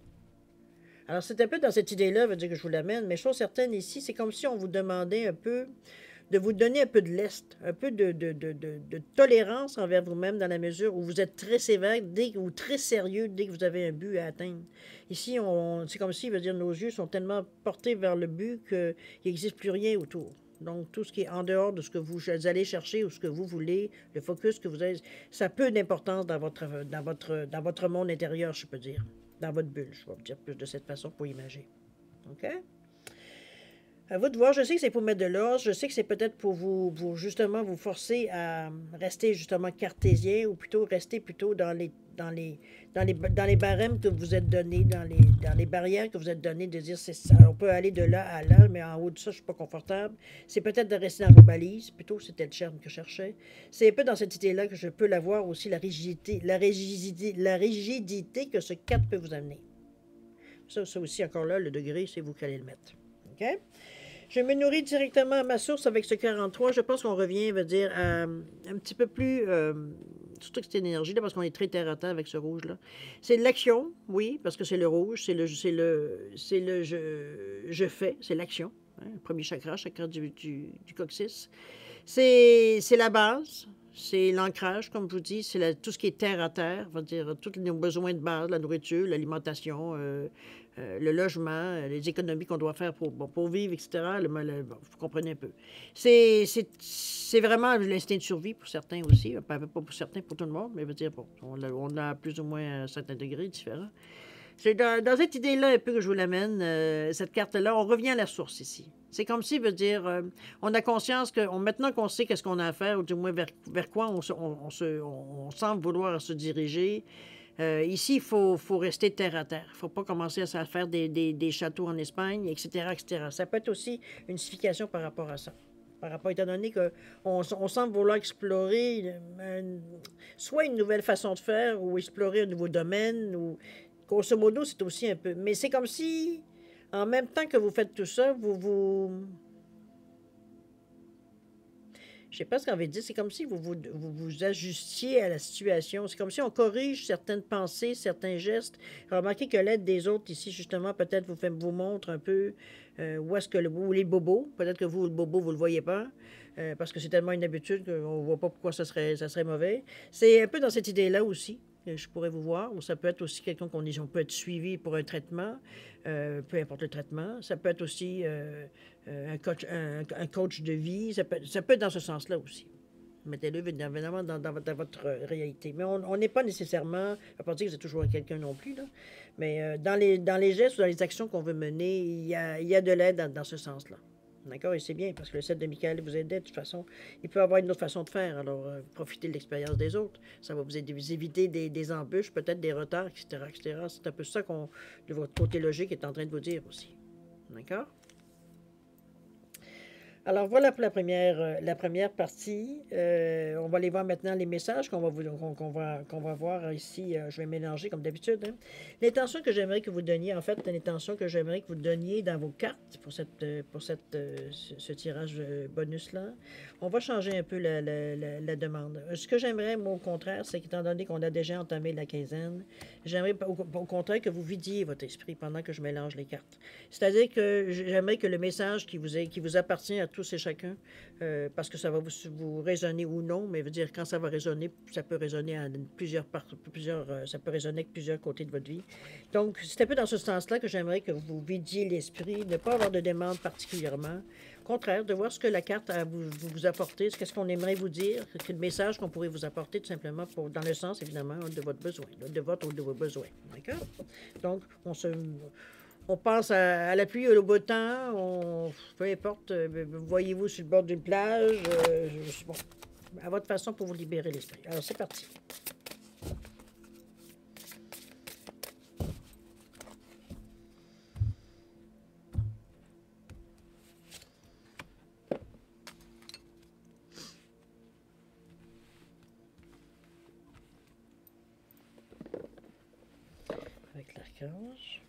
Alors, c'est un peu dans cette idée-là, veut dire que je vous l'amène, mais chose certaine ici, c'est comme si on vous demandait un peu de vous donner un peu de lest, un peu de tolérance envers vous-même dans la mesure où vous êtes très sévère ou très sérieux dès que vous avez un but à atteindre. Ici, c'est comme si, veut dire, nos yeux sont tellement portés vers le but qu'il n'existe plus rien autour. Donc, tout ce qui est en dehors de ce que vous allez chercher ou ce que vous voulez, le focus que vous avez, ça a peu d'importance dans votre monde intérieur, je peux dire. Dans votre bulle, je vais vous dire plus de cette façon pour imaginer. OK? À vous de voir, je sais que c'est pour mettre de l'ordre, je sais que c'est peut-être pour justement vous forcer à rester justement cartésien ou plutôt rester plutôt dans les barèmes que vous êtes donnés, dans les barrières que vous êtes données, de dire c'est ça, on peut aller de là à là, mais en haut de ça, je suis pas confortable. C'est peut-être de rester dans vos balises, plutôt c'était le terme que je cherchais. C'est un peu dans cette idée-là que je peux l'avoir aussi, la rigidité que ce 4 peut vous amener. Ça aussi, encore là, le degré, c'est vous qui allez le mettre. OK? Je me nourris directement à ma source avec ce 43. Je pense qu'on revient, veut dire, un petit peu plus... surtout que c'est une énergie, là, parce qu'on est très terre à terre avec ce rouge-là. C'est de l'action, oui, parce que c'est le rouge, c'est le je fais, c'est l'action. Hein, premier chakra du coccyx. C'est la base, c'est l'ancrage, comme je vous dis, c'est tout ce qui est terre à terre, on va dire, tous nos besoins de base, la nourriture, l'alimentation, le logement, les économies qu'on doit faire pour vivre, etc. Vous comprenez un peu. C'est vraiment l'instinct de survie pour certains aussi, pas pour certains, pour tout le monde, mais je veux dire, bon, on a plus ou moins un certain degré différent. C'est dans cette idée-là un peu que je vous l'amène, cette carte-là. On revient à la source ici. C'est comme si, veut dire, on a conscience que maintenant qu'on sait qu'est-ce qu'on a à faire, ou du moins vers quoi on semble vouloir se diriger, ici, il faut rester terre à terre. Il ne faut pas commencer à faire des châteaux en Espagne, etc., etc. Ça peut être aussi une signification par rapport à ça. Par rapport, étant donné qu'on semble vouloir explorer soit une nouvelle façon de faire ou explorer un nouveau domaine. Ou grosso modo, c'est aussi un peu. Mais c'est comme si, en même temps que vous faites tout ça, je sais pas ce qu'on avait dit, c'est comme si vous ajustiez à la situation. C'est comme si on corrige certaines pensées, certains gestes. Remarquez que l'aide des autres ici, justement, peut-être vous montre un peu où est-ce que où les bobos. Peut-être que vous, le bobo, vous le voyez pas. Parce que c'est tellement une habitude qu'on ne voit pas pourquoi ça serait mauvais. C'est un peu dans cette idée-là aussi que je pourrais vous voir, ou ça peut être aussi quelqu'un on peut être suivi pour un traitement, peu importe le traitement. Ça peut être aussi un coach de vie. Ça peut être dans ce sens-là aussi. Mettez-le évidemment dans votre réalité. Mais on n'est pas nécessairement, à ne pas dire que vous êtes toujours quelqu'un non plus, là, mais dans les gestes ou dans les actions qu'on veut mener, il y a de l'aide dans ce sens-là. D'accord? Et c'est bien, parce que le 7 de Michael vous aide de toute façon. Il peut avoir une autre façon de faire, alors profitez de l'expérience des autres. Ça va vous éviter des embûches, peut-être des retards, etc., etc. C'est un peu ça de votre côté logique est en train de vous dire aussi. D'accord? Alors voilà pour la première partie. On va aller voir maintenant les messages qu'on va voir ici. Je vais mélanger comme d'habitude. Hein. L'intention que j'aimerais que vous donniez, en fait, l'intention que j'aimerais que vous donniez dans vos cartes pour ce tirage bonus-là. On va changer un peu la demande. Ce que j'aimerais, moi, au contraire, c'est qu'étant donné qu'on a déjà entamé la quinzaine, j'aimerais au contraire que vous vidiez votre esprit pendant que je mélange les cartes. C'est-à-dire que j'aimerais que le message qui vous appartient à tous et chacun, parce que ça va vous résonner ou non, mais veut dire quand ça va résonner, ça peut résonner à ça peut résonner avec plusieurs côtés de votre vie. Donc, c'est un peu dans ce sens-là que j'aimerais que vous vidiez l'esprit, ne pas avoir de demande particulièrement. Au contraire, de voir ce que la carte a à vous apporter, qu'est-ce qu'on aimerait vous dire, quel message qu'on pourrait vous apporter tout simplement dans le sens, évidemment, de votre besoin, de votre ou de vos besoins. D'accord? Donc, on pense à la pluie, au beau temps, peu importe, voyez-vous sur le bord d'une plage, bon, à votre façon pour vous libérer l'esprit. Alors, c'est parti. Avec l'archange.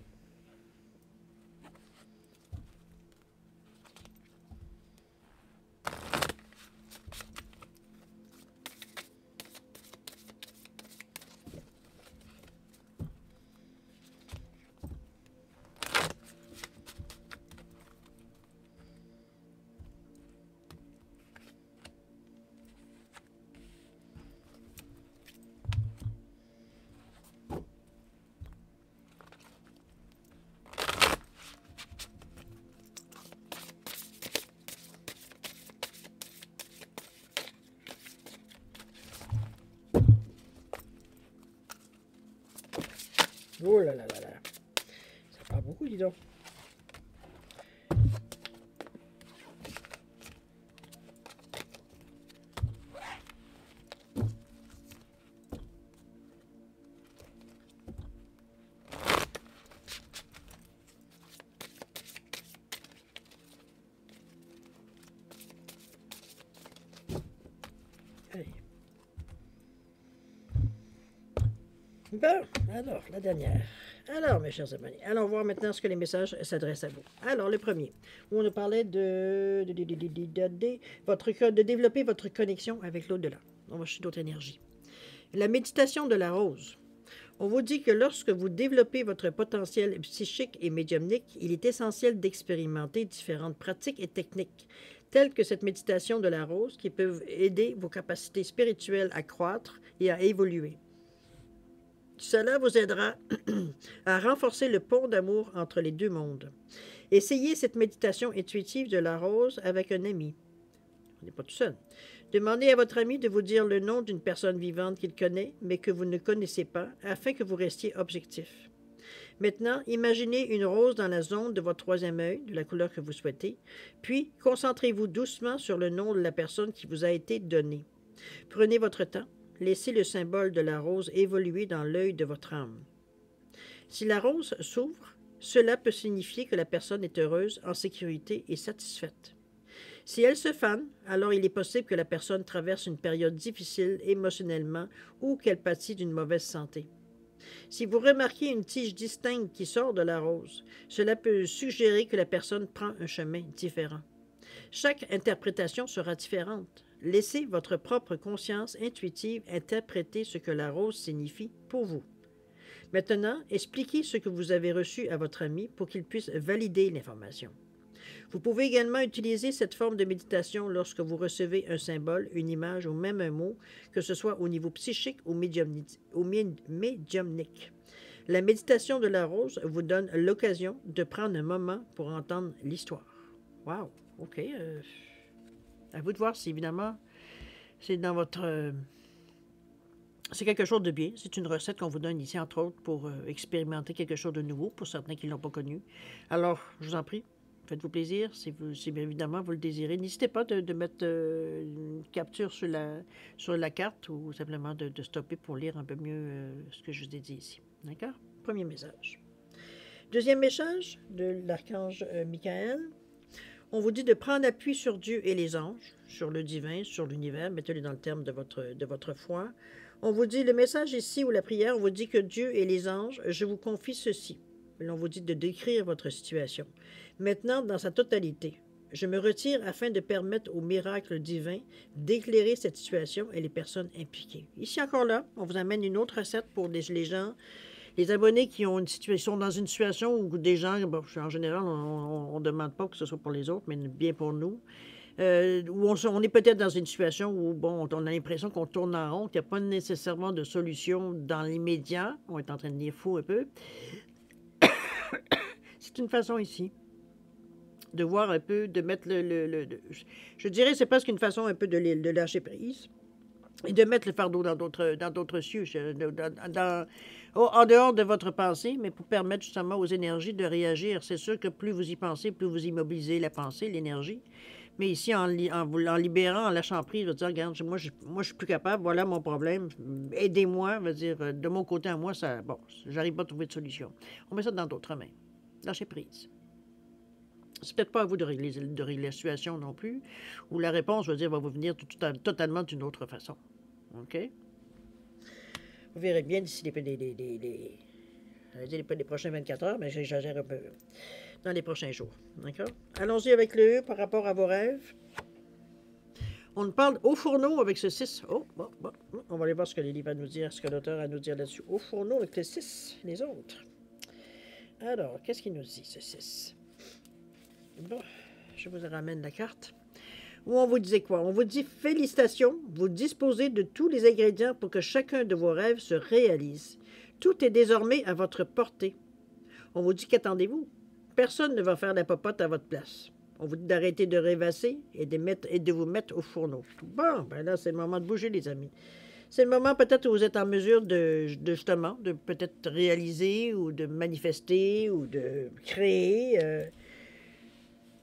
Oh là là là là. Ça part beaucoup, dis donc. Allez. Bon, alors, la dernière. Alors, mes chers amis, allons voir maintenant ce que les messages s'adressent à vous. Alors, le premier, où on nous parlait de développer votre connexion avec l'au-delà. On va chercher d'autres énergies. La méditation de la rose. On vous dit que lorsque vous développez votre potentiel psychique et médiumnique, il est essentiel d'expérimenter différentes pratiques et techniques, telles que cette méditation de la rose, qui peuvent aider vos capacités spirituelles à croître et à évoluer. Cela vous aidera à renforcer le pont d'amour entre les deux mondes. Essayez cette méditation intuitive de la rose avec un ami. On n'est pas tout seul. Demandez à votre ami de vous dire le nom d'une personne vivante qu'il connaît, mais que vous ne connaissez pas, afin que vous restiez objectif. Maintenant, imaginez une rose dans la zone de votre troisième œil, de la couleur que vous souhaitez, puis concentrez-vous doucement sur le nom de la personne qui vous a été donné. Prenez votre temps. Laissez le symbole de la rose évoluer dans l'œil de votre âme. Si la rose s'ouvre, cela peut signifier que la personne est heureuse, en sécurité et satisfaite. Si elle se fane, alors il est possible que la personne traverse une période difficile émotionnellement ou qu'elle pâtit d'une mauvaise santé. Si vous remarquez une tige distincte qui sort de la rose, cela peut suggérer que la personne prend un chemin différent. Chaque interprétation sera différente. Laissez votre propre conscience intuitive interpréter ce que la rose signifie pour vous. Maintenant, expliquez ce que vous avez reçu à votre ami pour qu'il puisse valider l'information. Vous pouvez également utiliser cette forme de méditation lorsque vous recevez un symbole, une image ou même un mot, que ce soit au niveau psychique ou médiumnique. La méditation de la rose vous donne l'occasion de prendre un moment pour entendre l'histoire. Wow! OK. À vous de voir si, évidemment, c'est dans votre... c'est quelque chose de bien. C'est une recette qu'on vous donne ici, entre autres, pour expérimenter quelque chose de nouveau, pour certains qui ne l'ont pas connu. Alors, je vous en prie, faites-vous plaisir, si bien évidemment vous le désirez. N'hésitez pas de mettre une capture sur la carte ou simplement de stopper pour lire un peu mieux ce que je vous ai dit ici. D'accord? Premier message. Deuxième message de l'archange Michael. On vous dit de prendre appui sur Dieu et les anges, sur le divin, sur l'univers, mettez-le dans le terme de votre foi. On vous dit, le message ici ou la prière, on vous dit que Dieu et les anges, je vous confie ceci. On vous dit de décrire votre situation. Maintenant, dans sa totalité, je me retire afin de permettre au miracle divin d'éclairer cette situation et les personnes impliquées. Ici encore là, on vous amène une autre recette pour les gens. Les abonnés qui ont sont dans une situation où des gens, bon, en général, on ne demande pas que ce soit pour les autres, mais bien pour nous, où on est peut-être dans une situation où, bon, on a l'impression qu'on tourne en rond, qu'il n'y a pas nécessairement de solution dans l'immédiat. On est en train de devenir fou un peu. C'est une façon ici de voir un peu, de mettre je dirais, c'est presque une façon un peu de lâcher prise. Et de mettre le fardeau dans d'autres cieux, en dehors de votre pensée, mais pour permettre justement aux énergies de réagir. C'est sûr que plus vous y pensez, plus vous immobilisez la pensée, l'énergie. Mais ici, en libérant, en lâchant prise, je veux dire, regarde, moi, je suis plus capable, voilà mon problème, aidez-moi, veut dire, de mon côté à moi, ça, bon, j'arrive pas à trouver de solution. On met ça dans d'autres mains. Lâchez prise. C'est peut-être pas à vous de régler la situation non plus, ou la réponse, je veux dire, va vous venir totalement d'une autre façon. OK? Vous verrez bien d'ici les prochains 24 heures, mais j'exagère un peu. Dans les prochains jours. D'accord? Allons-y avec le E par rapport à vos rêves. On nous parle au fourneau avec ce 6. On va aller voir ce que les livres a à nous dire, ce que l'auteur a à nous dire là-dessus. Au fourneau avec le 6, les autres. Alors, qu'est-ce qu'il nous dit, ce 6? Bon, je vous ramène la carte. Où on vous disait quoi? On vous dit félicitations, vous disposez de tous les ingrédients pour que chacun de vos rêves se réalise. Tout est désormais à votre portée. On vous dit qu'attendez-vous? Personne ne va faire la popote à votre place. On vous dit d'arrêter de rêvasser et de vous mettre au fourneau. Bon, ben là, c'est le moment de bouger, les amis. C'est le moment peut-être où vous êtes en mesure justement, de peut-être réaliser ou de manifester ou de créer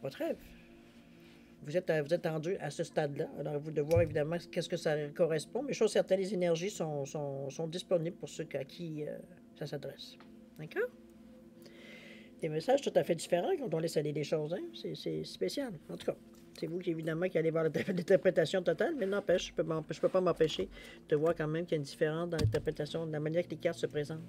votre rêve. Vous êtes rendu à ce stade-là. Alors, vous de voir évidemment qu'est-ce que ça correspond, mais chose certaine, les énergies sont disponibles pour ceux à qui ça s'adresse. D'accord? Des messages tout à fait différents quand on laisse aller les choses. Hein? C'est spécial. En tout cas, c'est vous qui, évidemment, qui allez voir l'interprétation totale, mais n'empêche, je ne peux pas m'empêcher de voir quand même qu'il y a une différence dans l'interprétation, de la manière que les cartes se présentent.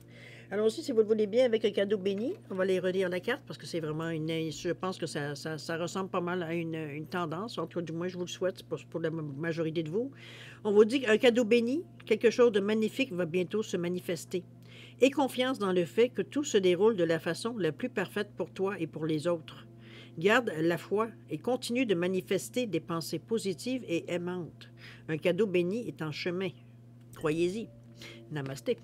Allons-y, si vous le voulez bien, avec un cadeau béni. On va les relire la carte parce que c'est vraiment je pense que ça ressemble pas mal à une tendance. En tout cas, du moins, je vous le souhaite pour la majorité de vous. On vous dit qu'un cadeau béni, quelque chose de magnifique va bientôt se manifester. Aie confiance dans le fait que tout se déroule de la façon la plus parfaite pour toi et pour les autres. Garde la foi et continue de manifester des pensées positives et aimantes. Un cadeau béni est en chemin. Croyez-y. Namasté.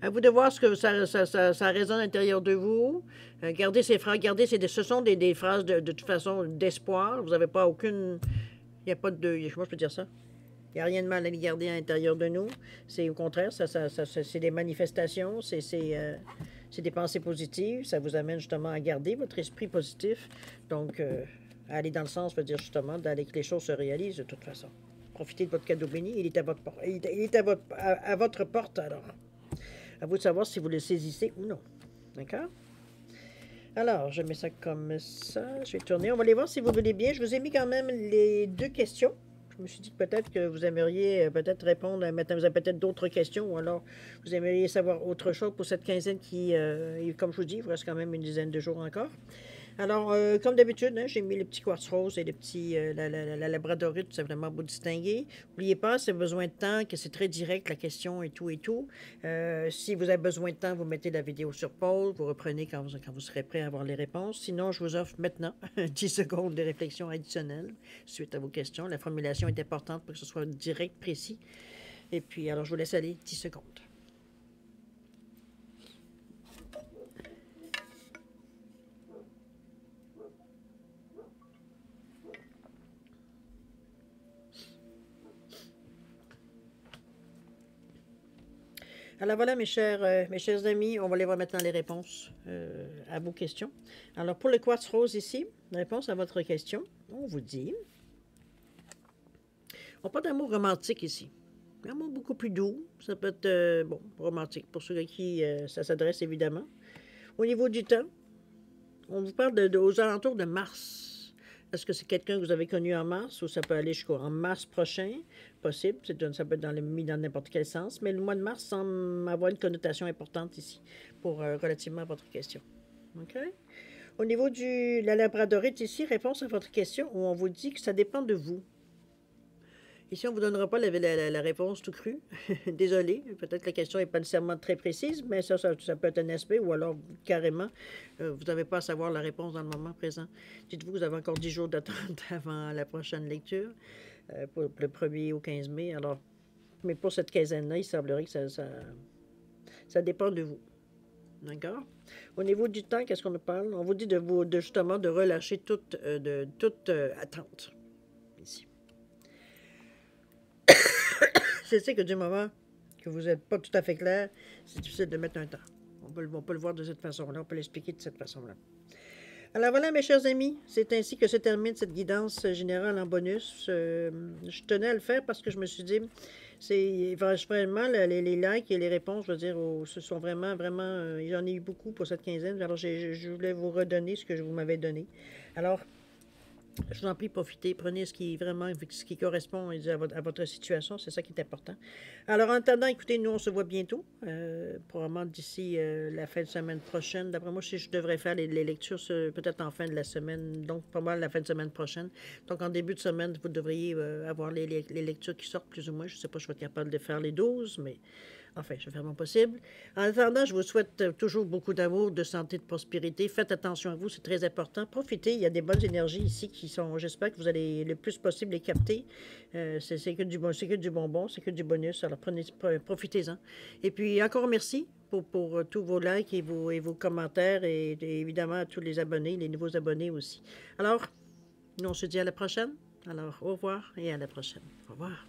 À vous de voir ce que ça résonne à l'intérieur de vous. Gardez ces phrases. Ce sont des phrases de toute façon d'espoir. Vous n'avez pas aucune... Il n'y a pas de... Comment je peux dire ça? Il n'y a rien de mal à les garder à l'intérieur de nous. C'est au contraire, c'est des manifestations, c'est des pensées positives. Ça vous amène justement à garder votre esprit positif. Donc, à aller dans le sens, veut dire justement, d'aller que les choses se réalisent de toute façon. Profitez de votre cadeau béni, il est à votre porte. Il est à votre porte, alors. À vous de savoir si vous le saisissez ou non. D'accord? Alors, je mets ça comme ça. Je vais tourner. On va aller voir si vous voulez bien. Je vous ai mis quand même les 2 questions. Je me suis dit que peut-être que vous aimeriez peut-être répondre, maintenant vous avez peut-être d'autres questions, ou alors vous aimeriez savoir autre chose pour cette quinzaine qui, comme je vous dis, il vous reste quand même une dizaine de jours encore. Alors, comme d'habitude, hein, j'ai mis les petits quartz roses et les petits, la labradorite, tout simplement pour distinguer. N'oubliez pas, si vous avez besoin de temps, que c'est très direct, la question et tout et tout. Si vous avez besoin de temps, vous mettez la vidéo sur pause, vous reprenez quand vous serez prêt à avoir les réponses. Sinon, je vous offre maintenant 10 secondes de réflexion additionnelle suite à vos questions. La formulation est importante pour que ce soit direct, précis. Et puis, alors, je vous laisse aller 10 secondes. Alors voilà, mes chers amis, on va aller voir maintenant les réponses à vos questions. Alors pour le quartz rose ici, réponse à votre question, on vous dit, on parle d'amour romantique ici. Un amour beaucoup plus doux, ça peut être, bon, romantique, pour ceux à qui ça s'adresse évidemment. Au niveau du temps, on vous parle aux alentours de mars. Est-ce que c'est quelqu'un que vous avez connu en mars ou ça peut aller jusqu'en mars prochain? Possible, ça peut être mis dans n'importe quel sens, mais le mois de mars semble avoir une connotation importante ici pour relativement à votre question. OK? Au niveau de la labradorite ici, réponse à votre question où on vous dit que ça dépend de vous. Ici, on ne vous donnera pas la réponse tout crue. Désolé, peut-être que la question n'est pas nécessairement très précise, mais ça peut être un aspect, ou alors carrément, vous n'avez pas à savoir la réponse dans le moment présent. Dites-vous que vous avez encore 10 jours d'attente avant la prochaine lecture, pour le 1er au 15 mai. Alors, mais pour cette quinzaine-là, il semblerait que ça dépend de vous. D'accord? Au niveau du temps, qu'est-ce qu'on nous parle? On vous dit justement de relâcher toute attente. Ici. Je sais que du moment que vous n'êtes pas tout à fait clair, c'est difficile de mettre un temps. On peut le voir de cette façon-là, on peut l'expliquer de cette façon-là. Alors voilà, mes chers amis, c'est ainsi que se termine cette guidance générale en bonus. Je tenais à le faire parce que je me suis dit, c'est vraiment les likes et les réponses, je veux dire, ce sont vraiment, j'en ai eu beaucoup pour cette quinzaine. Alors je voulais vous redonner ce que vous m'avez donné. Alors, je vous en prie, profitez, prenez ce qui correspond à votre situation, c'est ça qui est important. Alors, en attendant, écoutez, nous, on se voit bientôt, probablement d'ici la fin de semaine prochaine. D'après moi, je devrais faire les lectures peut-être en fin de la semaine, donc pas mal la fin de semaine prochaine. Donc, en début de semaine, vous devriez avoir les lectures qui sortent plus ou moins. Je ne sais pas si je vais être capable de faire les 12, mais... Enfin, je vais faire mon possible. En attendant, je vous souhaite toujours beaucoup d'amour, de santé, de prospérité. Faites attention à vous, c'est très important. Profitez, il y a des bonnes énergies ici qui sont, j'espère que vous allez le plus possible les capter. C'est que du bonbon, c'est que du bonus. Alors profitez-en. Et puis encore merci pour tous vos likes et vos commentaires et évidemment à tous les abonnés, les nouveaux abonnés aussi. Alors, nous on se dit à la prochaine. Alors, au revoir et à la prochaine. Au revoir.